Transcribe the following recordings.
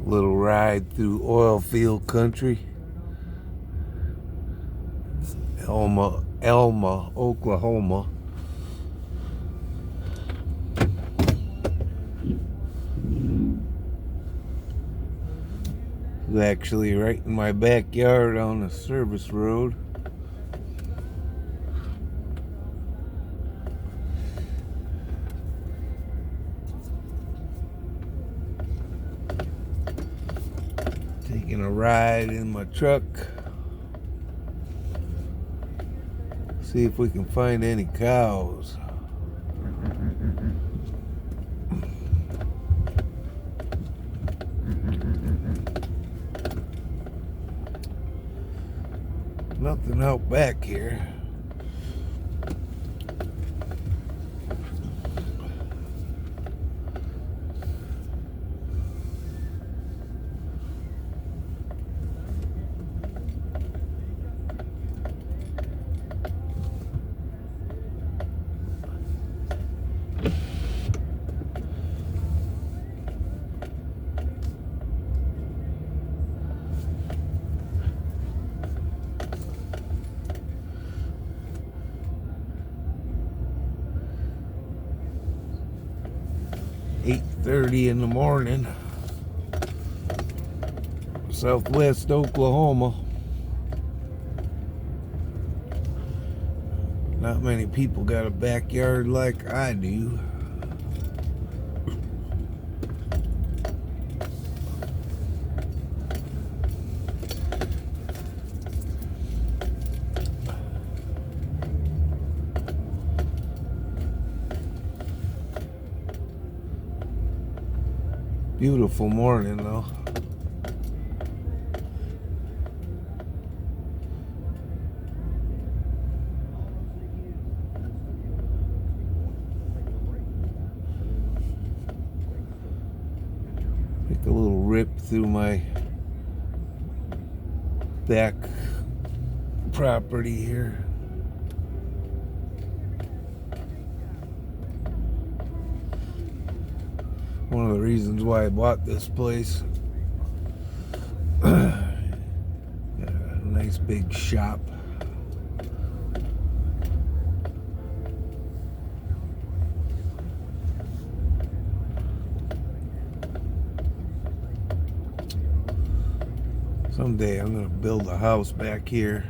Little ride through oil field country. Alma, Oklahoma. It's actually right in my backyard on a service road. Taking a ride in my truck. See if we can find any cows. Nothing out back here. "8:30 in the morning, Southwest Oklahoma." Not many people got a backyard like I do. Beautiful morning though. Take a little rip through my back property here. One of the reasons why I bought this place. Got a nice big shop. Someday I'm gonna build a house back here.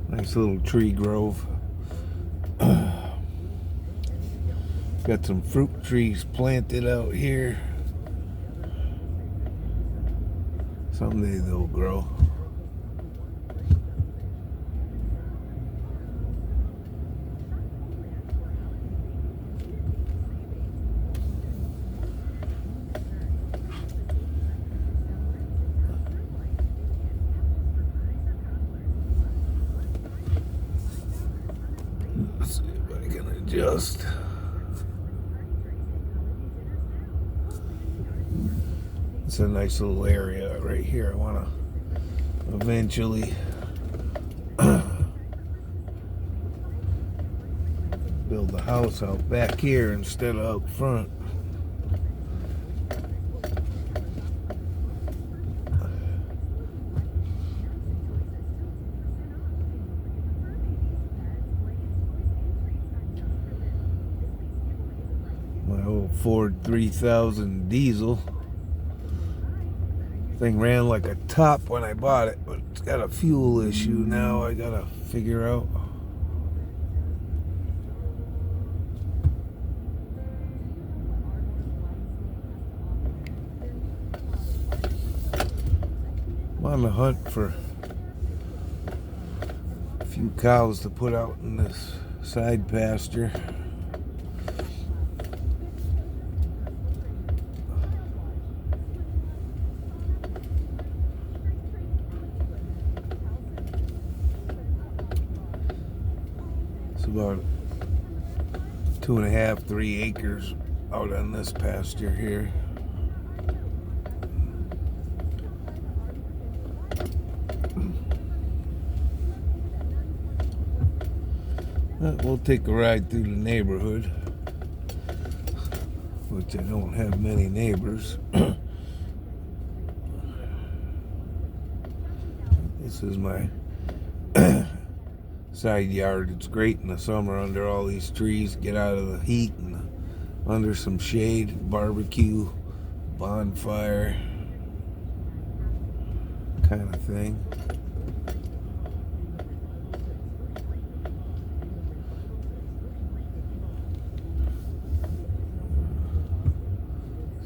Nice little tree grove. Got some fruit trees planted out here. Someday they'll grow. Let's see if I can adjust. It's a nice little area right here. I want to eventually build a house out back here instead of out front. My old Ford 3000 diesel. Thing ran like a top when I bought it, but it's got a fuel issue now I gotta figure out. I'm on the hunt for a few cows to put out in this side pasture. It's about 2.5, 3 acres out on this pasture here. We'll take a ride through the neighborhood, which I don't have many neighbors. This is my side yard. It's great in the summer under all these trees. Get out of the heat and under some shade, barbecue, bonfire kind of thing.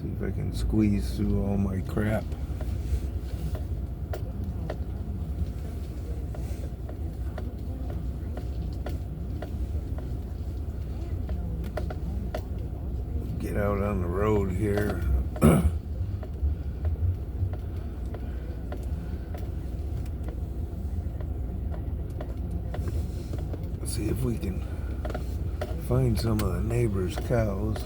See if I can squeeze through all my crap. Get out on the road here. See if we can find some of the neighbors' cows.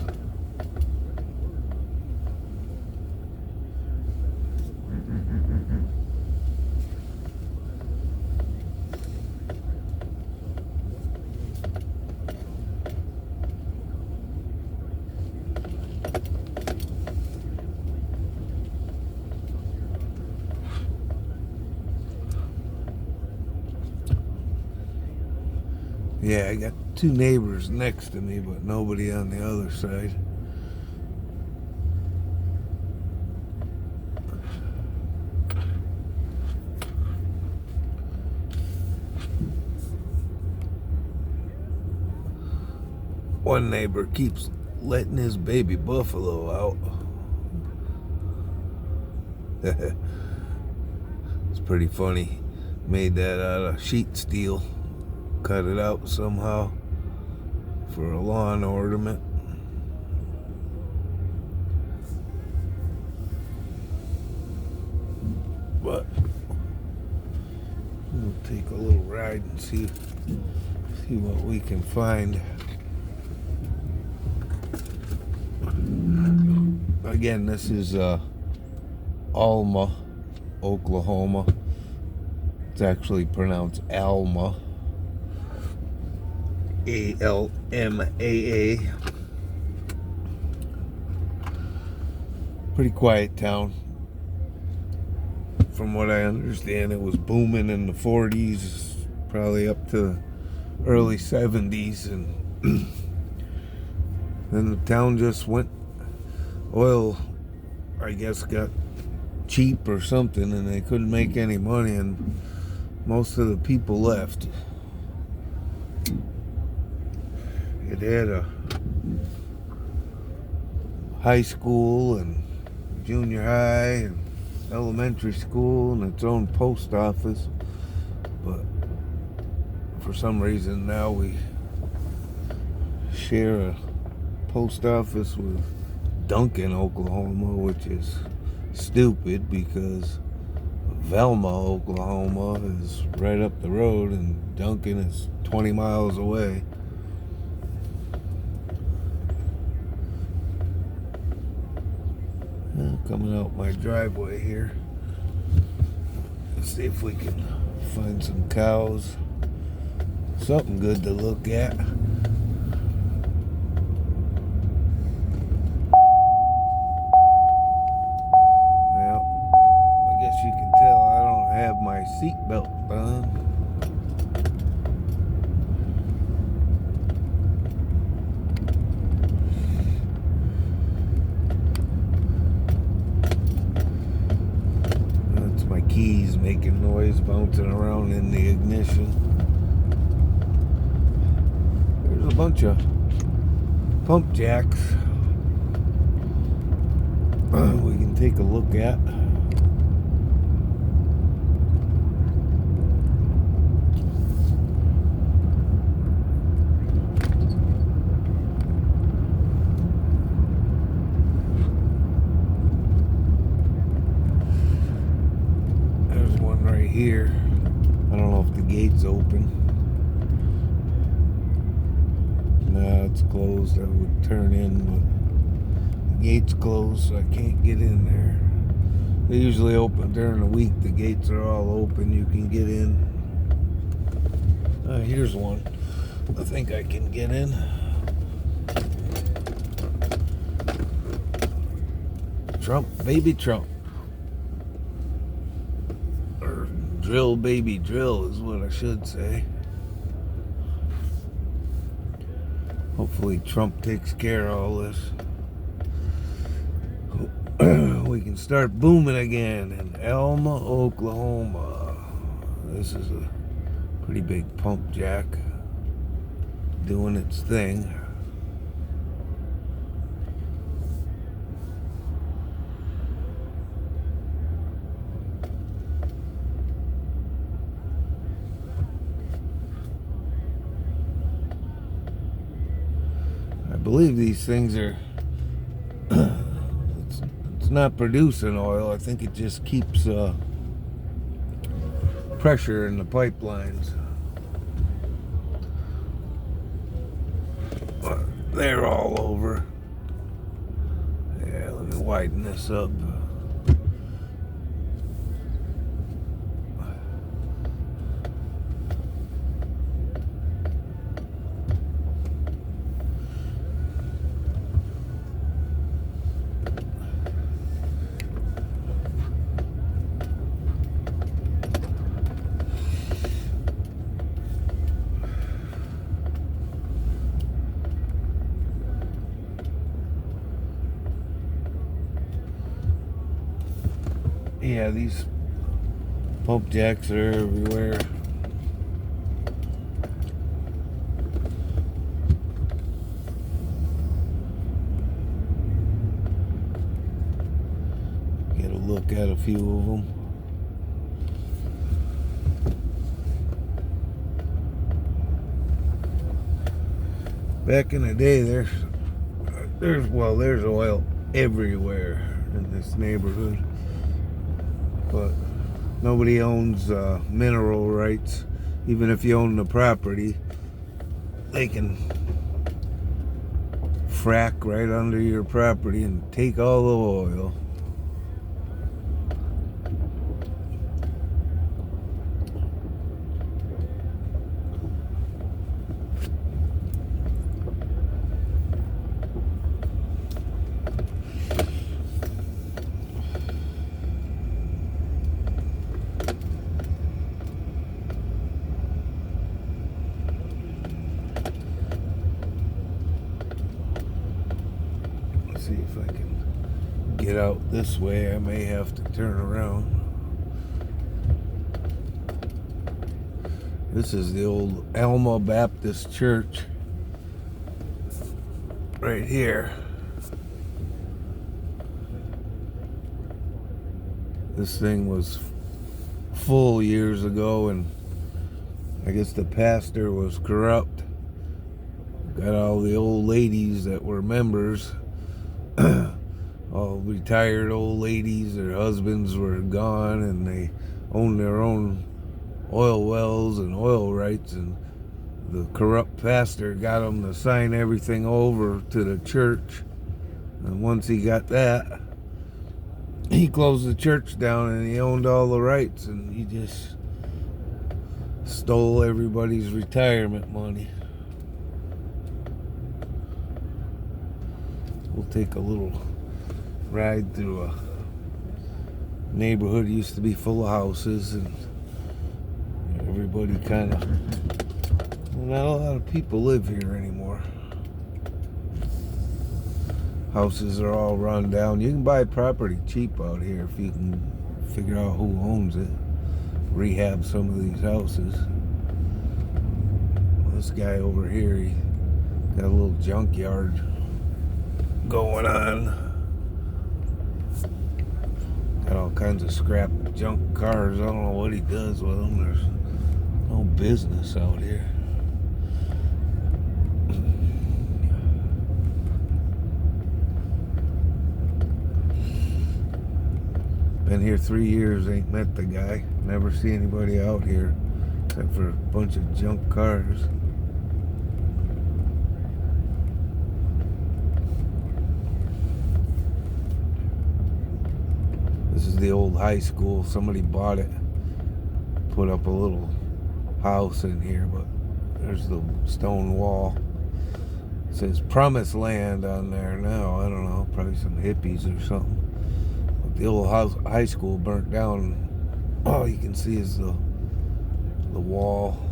Yeah, I got two neighbors next to me, but nobody on the other side. One neighbor keeps letting his baby buffalo out. It's pretty funny. Made that out of sheet steel. Cut it out somehow for a lawn ornament. But we'll take a little ride and see what we can find. Again, this is Alma, Oklahoma. It's actually pronounced Alma. Almaa. Pretty quiet town. From what I understand, it was booming in the 40s, probably up to early 70s, and then the town just went, oil, I guess, got cheap or something, and they couldn't make any money, and most of the people left. It had a high school and junior high and elementary school and its own post office, but for some reason now we share a post office with Duncan, Oklahoma, which is stupid because Velma, Oklahoma is right up the road and Duncan is 20 miles away. Coming out my driveway here. Let's see if we can find some cows. Something good to look at. Well, I guess you can tell I don't have my seatbelt on. Keys making noise, bouncing around in the ignition. There's a bunch of pump jacks we can take a look at. Here, I don't know if the gate's open. No, it's closed. I would turn in, but the gate's closed, so I can't get in there. They usually open during the week. The gates are all open. You can get in. Here's one. I think I can get in. Trump, baby Trump. Or drill, baby drill is what I should say. Hopefully Trump takes care of all this. We can start booming again in Alma, Oklahoma. This is a pretty big pump jack doing its thing. I believe these things are it's not producing oil. I think it just keeps pressure in the pipelines. They're all over. Yeah, let me widen this up. Yeah, these pump jacks are everywhere. Get a look at a few of them. Back in the day, there's oil everywhere in this neighborhood. But nobody owns mineral rights. Even if you own the property, they can frack right under your property and take all the oil. See if I can get out this way. I may have to turn around. This is the old Alma Baptist Church right here. This thing was full years ago, and I guess the pastor was corrupt. Got all the old ladies that were members, all retired old ladies. Their husbands were gone, and they owned their own oil wells and oil rights, and the corrupt pastor got them to sign everything over to the church. And once he got that, he closed the church down, and he owned all the rights, and he just stole everybody's retirement money. We'll take a little ride through a neighborhood that used to be full of houses, and everybody kind of, not a lot of people live here anymore. Houses are all run down. You can buy property cheap out here if you can figure out who owns it. Rehab some of these houses. This guy over here, he got a little junkyard going on. Got all kinds of scrap junk cars. I don't know what he does with them. There's no business out here. Been here 3 years, ain't met the guy. Never see anybody out here except for a bunch of junk cars. This is the old high school. Somebody bought it, put up a little house in here, but there's the stone wall. It says Promised Land on there now. I don't know, probably some hippies or something. But the old high school burnt down. All you can see is the wall.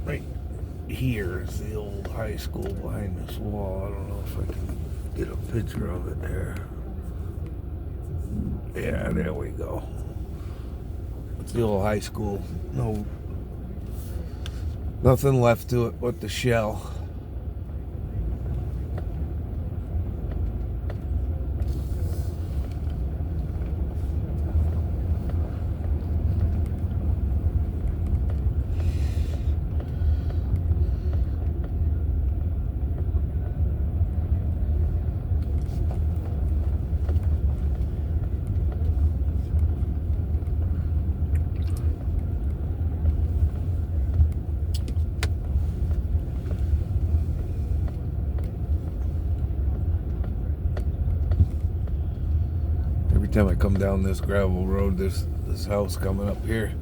Right here is the old high school behind this wall. I don't know if I can get a picture of it there. Yeah, there we go. It's the old high school. Nothing left to it but the shell. Every time I come down this gravel road, this house coming up here,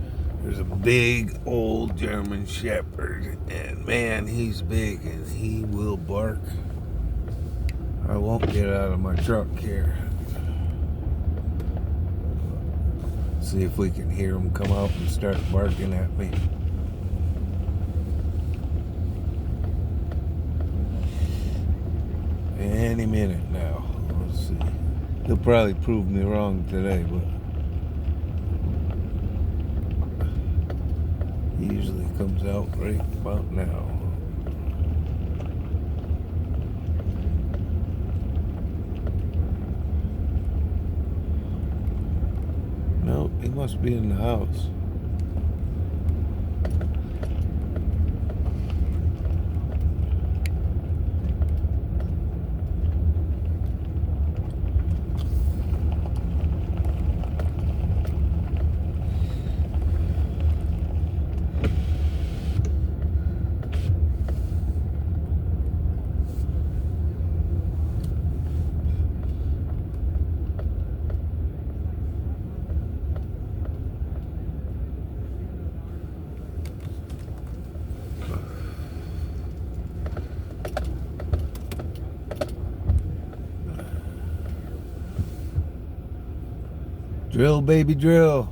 there's a big old German Shepherd, and man, he's big and he will bark. I won't get out of my truck here. See if we can hear him come out and start barking at me. Any minute now. Let's see. He'll probably prove me wrong today, but he usually comes out right about now. No, he must be in the house. Drill, baby, drill.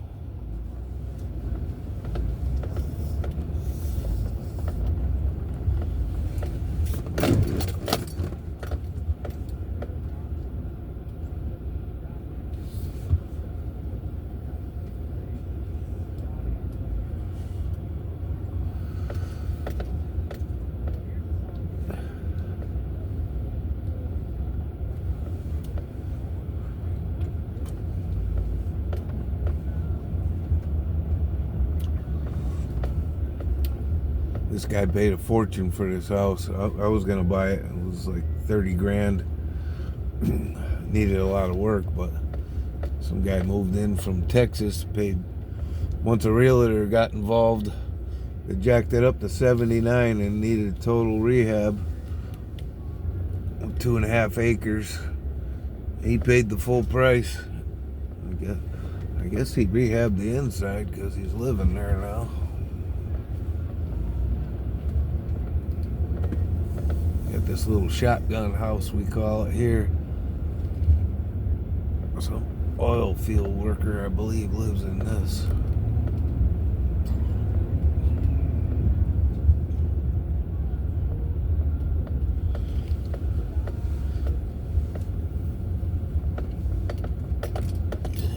This guy paid a fortune for this house. I was gonna buy it. It was like 30 grand. Needed a lot of work, but some guy moved in from Texas, paid. Once a realtor got involved, they jacked it up to 79 and needed total rehab. 2.5 acres. He paid the full price. I guess he rehabbed the inside because he's living there now. Got this little shotgun house, we call it here. Some oil field worker, I believe, lives in this.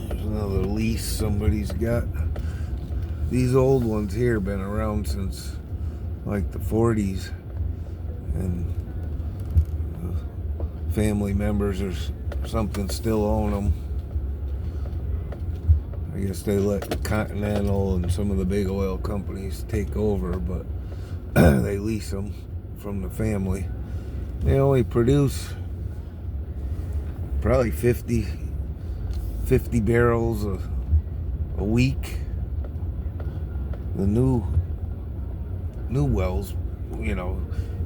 There's another lease somebody's got. These old ones here been around since like the 40s, and family members or something still own them. I guess they let Continental and some of the big oil companies take over, but they lease them from the family. They only produce probably 50 barrels a week. The new new wells, you know,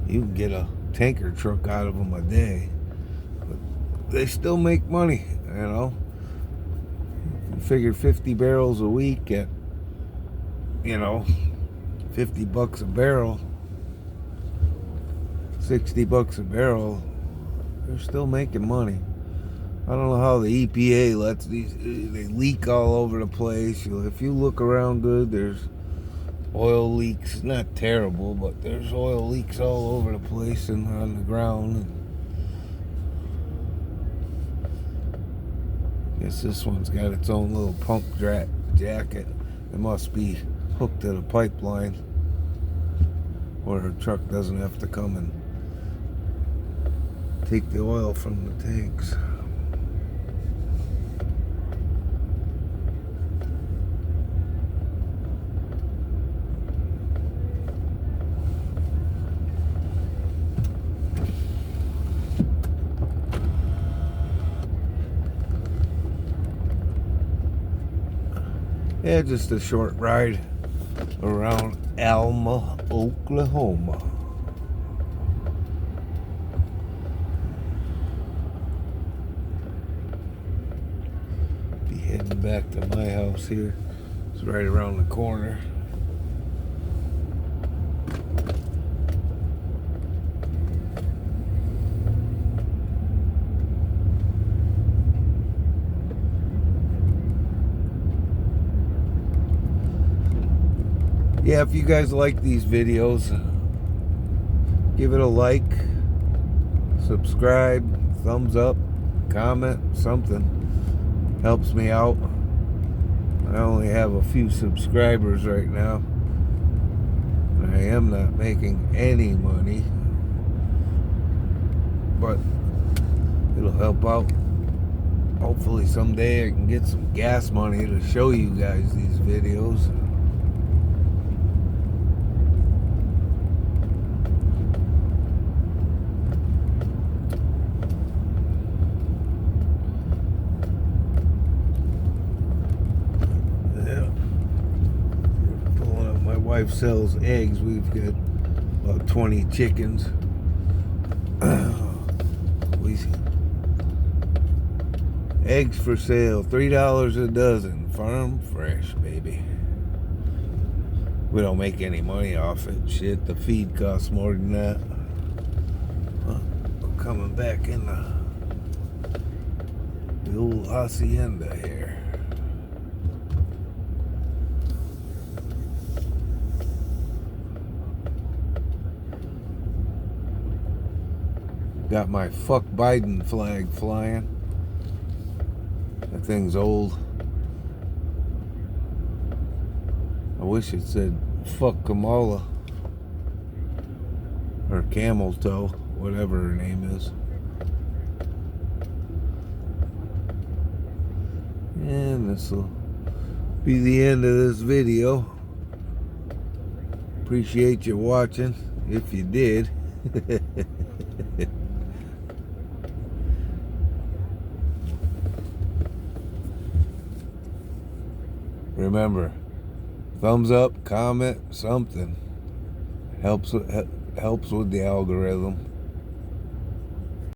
you can get a tanker truck out of them a day. But they still make money, you know. You figure 50 barrels a week at, you know, $50 a barrel, $60 a barrel. They're still making money. I don't know how the EPA lets these, they leak all over the place. If you look around good, there's oil leaks. Not terrible, but there's oil leaks all over the place and on the ground. Guess this one's got its own little pump jacket. It must be hooked to the pipeline, or her truck doesn't have to come and take the oil from the tanks. Yeah, just a short ride around Alma, Oklahoma. Be heading back to my house here. It's right around the corner. Yeah, if you guys like these videos, give it a like, subscribe, thumbs up, comment, something. Helps me out. I only have a few subscribers right now. I am not making any money, but it'll help out. Hopefully someday I can get some gas money to show you guys these videos. Wife sells eggs. We've got about 20 chickens. Eggs for sale, $3 a dozen, farm fresh, baby. We don't make any money off it. Shit, the feed costs more than that. We're coming back in the old hacienda here. Got my fuck Biden flag flying. That thing's old. I wish it said fuck Kamala. Or Camel Toe, whatever her name is. And this will be the end of this video. Appreciate you watching, if you did. Remember, thumbs up, comment, something helps with the algorithm.